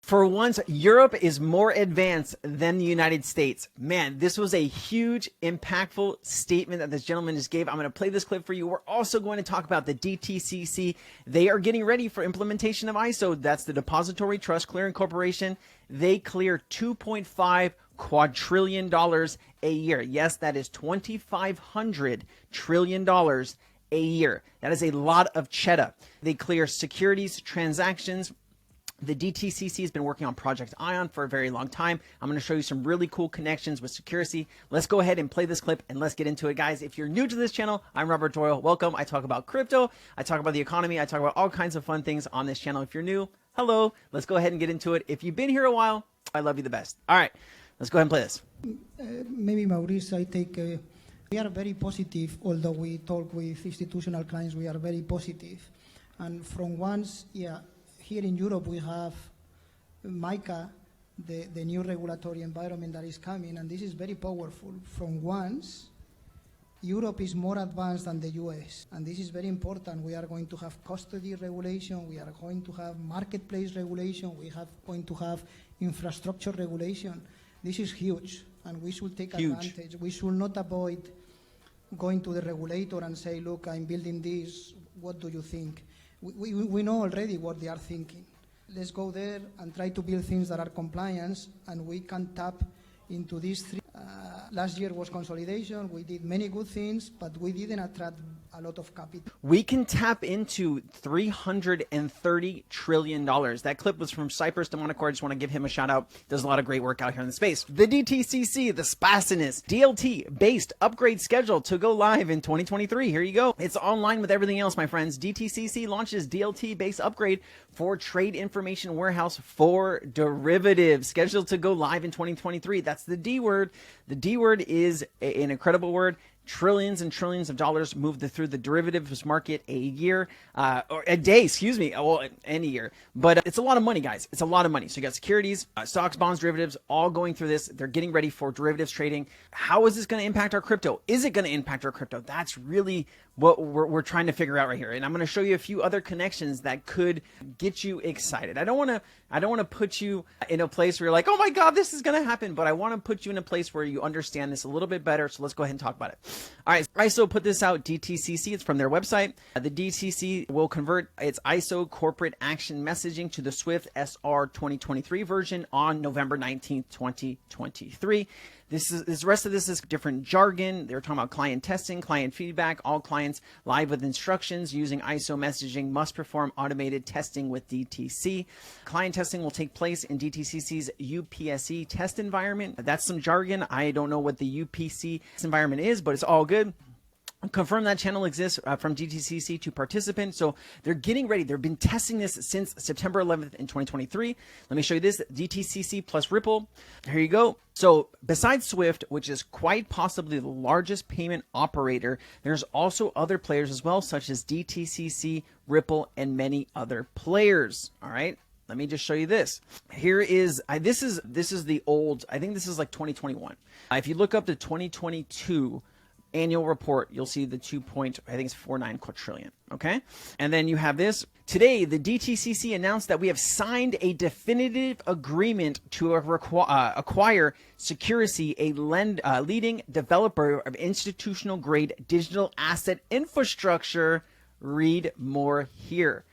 For once, Europe is more advanced than the United States. Man, this was a huge, impactful statement that this gentleman just gave. I'm going to play this clip for you. We're also going to talk about the Dtcc. They are getting ready for implementation of ISO. That's the Depository Trust Clearing Corporation. They clear $2.5 quadrillion a year. Yes, that is $2,500 trillion a year. That is a lot of cheddar. They clear securities transactions. The Dtcc has been working on Project Ion for a very long time. I'm going to show you some really cool connections with Securrency. Let's go ahead and play this clip and let's get into it, guys. If you're new to this channel, I'm Robert Doyle. Welcome. I talk about crypto. I talk about the economy. I talk about all kinds of fun things on this channel. If you're new, hello. Let's go ahead and get into it. If you've been here a while, I love you the best. All right, let's go ahead and play this. Maybe Maurice, I take, we are very positive, although we talk with institutional clients, we are very positive. And from once, here in Europe, we have MiCA, the new regulatory environment that is coming, and this is very powerful. From once, Europe is more advanced than the US, and this is very important. We are going to have custody regulation, we are going to have marketplace regulation, we are going to have infrastructure regulation. This is huge, and we should take advantage. We should not avoid going to the regulator and say, look, I'm building this, what do you think? We know already what they are thinking. Let's go there and try to build things that are compliance, and we can tap into these three. Last year was consolidation. We did many good things, but we didn't attract a lot of capital. We can tap into $330 trillion. That clip was from Cypress to Monaco. I just want to give him a shout out. Does a lot of great work out here in the space. The Dtcc, the Spassiness DLT based upgrade schedule to go live in 2023. Here you go. It's online with everything else, my friends. Dtcc launches DLT based upgrade for trade information warehouse for derivatives, scheduled to go live in 2023. That's the D word. The D word is an incredible word. Trillions and trillions of dollars moved through the derivatives market a year, or a day, excuse me, well, any year. But it's a lot of money, guys. It's a lot of money. So you got securities, stocks, bonds, derivatives, all going through this. They're getting ready for derivatives trading. How is this going to impact our crypto? Is it going to impact our crypto? That's really what we're trying to figure out right here. And I'm going to show you a few other connections that could get you excited. I don't want to put you in a place where you're like, oh my God, this is going to happen. But I want to put you in a place where you understand this a little bit better. So let's go ahead and talk about it. All right, ISO put this out, Dtcc. It's from their website. The Dtcc will convert its ISO corporate action messaging to the Swift SR 2023 version on November 19th, 2023. This rest of this is different jargon. They're talking about client testing, client feedback. All clients live with instructions using ISO messaging must perform automated testing with DTC. Client testing will take place in Dtcc's UPSC test environment. That's some jargon. I don't know what the UPC environment is, but it's all good. Confirm that channel exists from Dtcc to participants. So they're getting ready. They've been testing this since September 11th in 2023. Let me show you this, Dtcc plus Ripple. Here you go. So besides Swift, which is quite possibly the largest payment operator, there's also other players as well, such as Dtcc, Ripple, and many other players. All right. Let me just show you this. Here is, this is the old, I think this is like 2021. If you look up the 2022 annual report, you'll see the 2.49 quadrillion. Okay. And then you have this. Today, the Dtcc announced that we have signed a definitive agreement to acquire Securrency, a leading developer of institutional grade digital asset infrastructure. Read more here.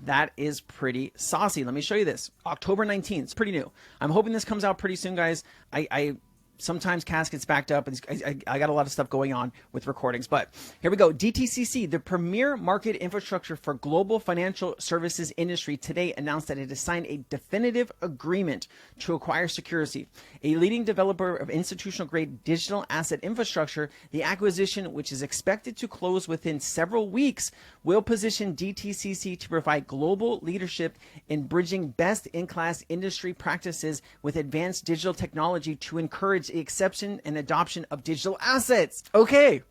That is pretty saucy. Let me show you this. October 19th. It's pretty new. I'm hoping this comes out pretty soon, guys. Sometimes Cas gets backed up, and I got a lot of stuff going on with recordings. But here we go. Dtcc, the premier market infrastructure for global financial services industry, today announced that it has signed a definitive agreement to acquire Securrency, a leading developer of institutional-grade digital asset infrastructure. The acquisition, which is expected to close within several weeks, will position Dtcc to provide global leadership in bridging best-in-class industry practices with advanced digital technology to encourage the acceptance and adoption of digital assets. Okay.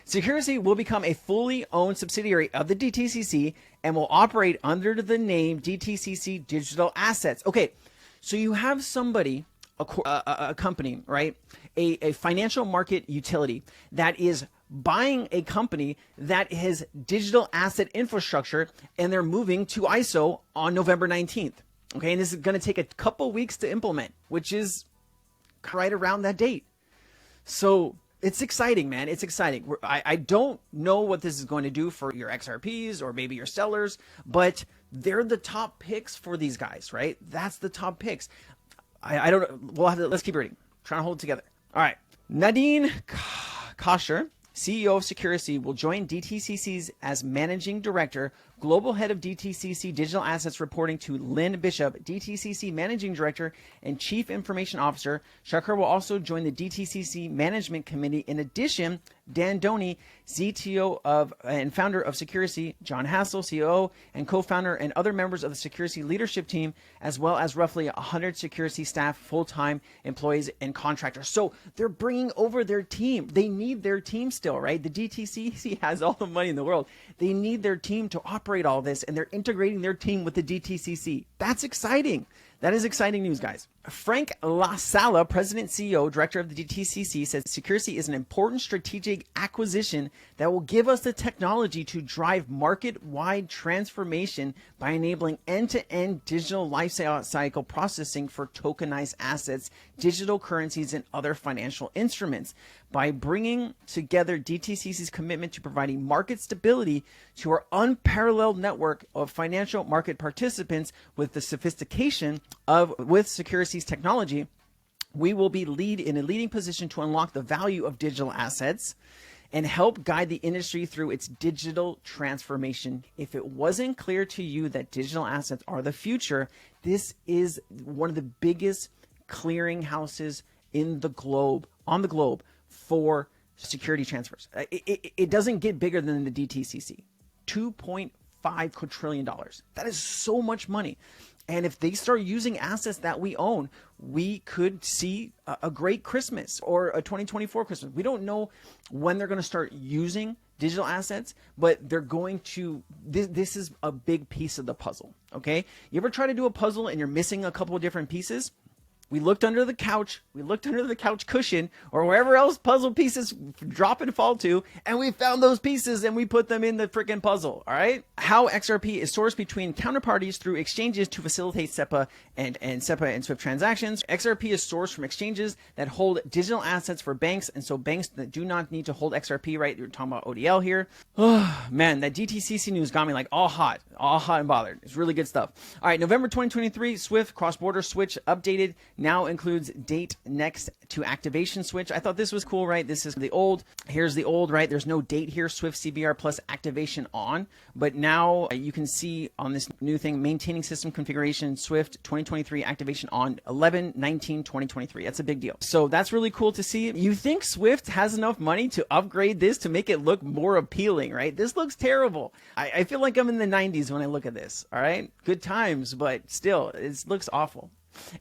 Securrency will become a fully owned subsidiary of the Dtcc and will operate under the name Dtcc Digital Assets. Okay, so you have somebody, a company, right? A financial market utility that is buying a company that has digital asset infrastructure, and they're moving to ISO on November 19th. Okay, and this is going to take a couple weeks to implement, which is right around that date. So it's exciting, man. It's exciting. I don't know what this is going to do for your XRPs or maybe your sellers, but they're the top picks for these guys, right? That's the top picks. I don't know. We'll have to, let's keep reading. Trying to hold it together. All right. Nadine Kasher, CEO of Securrency, will join DTCC's as Managing Director, Global Head of DTCC Digital Assets, reporting to Lynn Bishop, DTCC Managing Director and Chief Information Officer. Shakur will also join the DTCC Management Committee. In addition, Dan Doney, CTO of and founder of Securrency, John Hassel, COO and co-founder, and other members of the Securrency leadership team, as well as roughly 100 Securrency staff, full-time employees, and contractors. So they're bringing over their team. They need their team still, right? The DTCC has all the money in the world. They need their team to operate all this, and they're integrating their team with the DTCC. That's exciting. That is exciting news, guys. Frank LaSala, President, CEO, Director of the DTCC, says Securrency is an important strategic acquisition that will give us the technology to drive market-wide transformation by enabling end-to-end digital lifecycle processing for tokenized assets, digital currencies, and other financial instruments. By bringing together DTCC's commitment to providing market stability to our unparalleled network of financial market participants with the sophistication with Securrency's technology, we will be in a leading position to unlock the value of digital assets and help guide the industry through its digital transformation. If it wasn't clear to you that digital assets are the future, this is one of the biggest clearinghouses on the globe for security transfers. It doesn't get bigger than the DTCC. $2.5 quadrillion. That is so much money. And if they start using assets that we own, we could see a great Christmas or a 2024 Christmas. We don't know when they're going to start using digital assets, but they're going to, this is a big piece of the puzzle. Okay. You ever try to do a puzzle and you're missing a couple of different pieces? We looked under the couch, cushion, or wherever else puzzle pieces drop and fall to, and we found those pieces and we put them in the freaking puzzle, all right? How XRP is sourced between counterparties through exchanges to facilitate SEPA and SWIFT transactions. XRP is sourced from exchanges that hold digital assets for banks, and so banks that do not need to hold XRP, right? You're talking about ODL here. Oh, man, that DTCC news got me like all hot and bothered. It's really good stuff. All right, November 2023, SWIFT cross-border switch updated. Now includes date next to activation switch. I thought this was cool, right? This is the old. Here's the old, right? There's no date here. SWIFT CBR plus activation on. But now you can see on this new thing, maintaining system configuration, SWIFT 2023 activation on 11/19/2023. That's a big deal. So that's really cool to see. You think SWIFT has enough money to upgrade this to make it look more appealing, right? This looks terrible. I feel like I'm in the 90s when I look at this. All right. Good times, but still, it looks awful.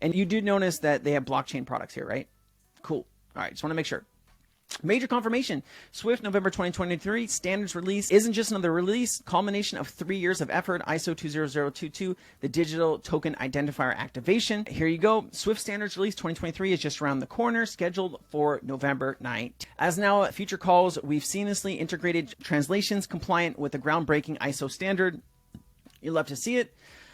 And you do notice that they have blockchain products here, right? Cool. All right. Just want to make sure. Major confirmation. SWIFT November 2023 standards release isn't just another release, culmination of 3 years of effort. ISO20022, the digital token identifier activation. Here you go. SWIFT standards release 2023 is just around the corner, scheduled for November 9th. As now future calls, we've seamlessly integrated translations compliant with the groundbreaking ISO standard. You'll love to see it.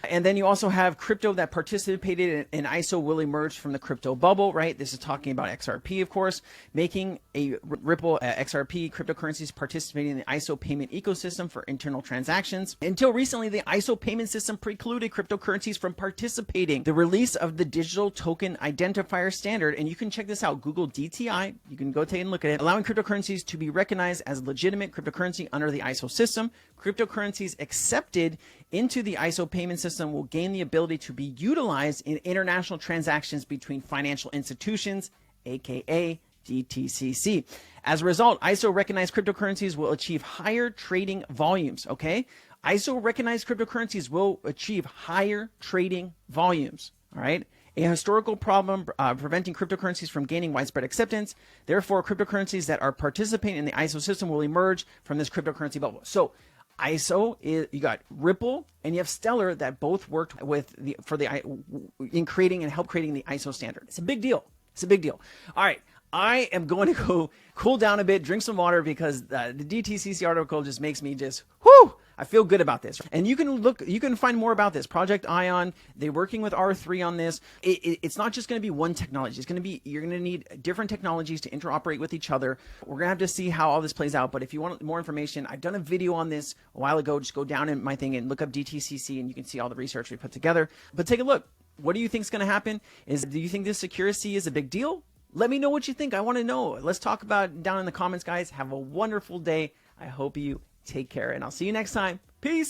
And then you also have crypto that participated in ISO will emerge from the crypto bubble, right? This is talking about XRP, of course, making a Ripple XRP cryptocurrencies participating in the ISO payment ecosystem for internal transactions. Until recently, the ISO payment system precluded cryptocurrencies from participating. The release of the digital token identifier standard, and you can check this out, Google DTI, you can go take and look at it, allowing cryptocurrencies to be recognized as legitimate cryptocurrency under the ISO system. Cryptocurrencies accepted into the ISO payment system will gain the ability to be utilized in international transactions between financial institutions, aka DTCC. As a result, ISO recognized cryptocurrencies will achieve higher trading volumes, okay? ISO recognized cryptocurrencies will achieve higher trading volumes, all right? A historical problem preventing cryptocurrencies from gaining widespread acceptance. Therefore, cryptocurrencies that are participating in the ISO system will emerge from this cryptocurrency bubble. So ISO is, you got Ripple and you have Stellar that both worked with in creating and help creating the ISO standard. It's a big deal. It's a big deal. All right. I am going to go cool down a bit, drink some water because the DTCC article just makes me just, whoo, I feel good about this. And you can find more about this. Project Ion, they're working with R3 on this. It's not just going to be one technology. It's going to be, you're going to need different technologies to interoperate with each other. We're going to have to see how all this plays out. But if you want more information, I've done a video on this a while ago. Just go down in my thing and look up DTCC and you can see all the research we put together. But take a look. What do you think is going to happen? Do you think this Securrency is a big deal? Let me know what you think. I want to know. Let's talk about it down in the comments, guys. Have a wonderful day. I hope you take care, and I'll see you next time. Peace.